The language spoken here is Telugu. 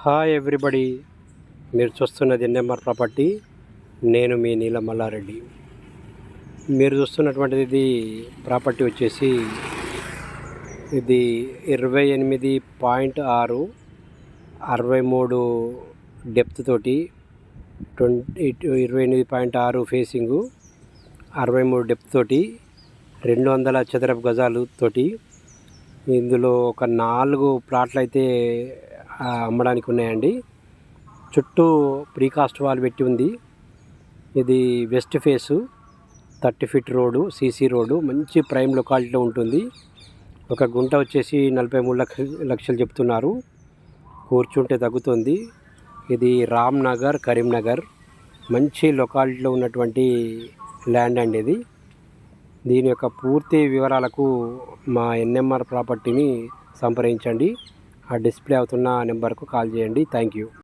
హాయ్ ఎవ్రీబడి, మీరు చూస్తున్నది ఎన్ఎంఆర్ ప్రాపర్టీ. నేను మీ నీలం మల్లారెడ్డి. మీరు చూస్తున్నటువంటిది ఇది ప్రాపర్టీ వచ్చేసి ఇది 28.6 63 డెప్త్ తోటి 28.6 ఫేసింగు 63 డెప్త్ తోటి 200 చదరపు గజాలు తోటి ఇందులో ఒక 4 ప్లాట్లు అయితే అమ్మడానికి ఉన్నాయండి. చుట్టూ ప్రీకాస్ట్ వాల్ పెట్టి ఉంది. ఇది west face 30 feet road, CC road, మంచి ప్రైమ్ లొకాలిటీలో ఉంటుంది. ఒక గుంట వచ్చేసి 43 లక్షలు చెప్తున్నారు. కూర్చుంటే తగ్గుతుంది. ఇది రామ్ నగర్, కరీంనగర్, మంచి లొకాలిటీలో ఉన్నటువంటి ల్యాండ్ అండి ఇది. దీని యొక్క పూర్తి వివరాలకు మా ఎన్ఎంఆర్ ప్రాపర్టీని సంప్రదించండి. ఆ డిస్ప్లే అవుతున్న నెంబర్కు కాల్ చేయండి. Thank you.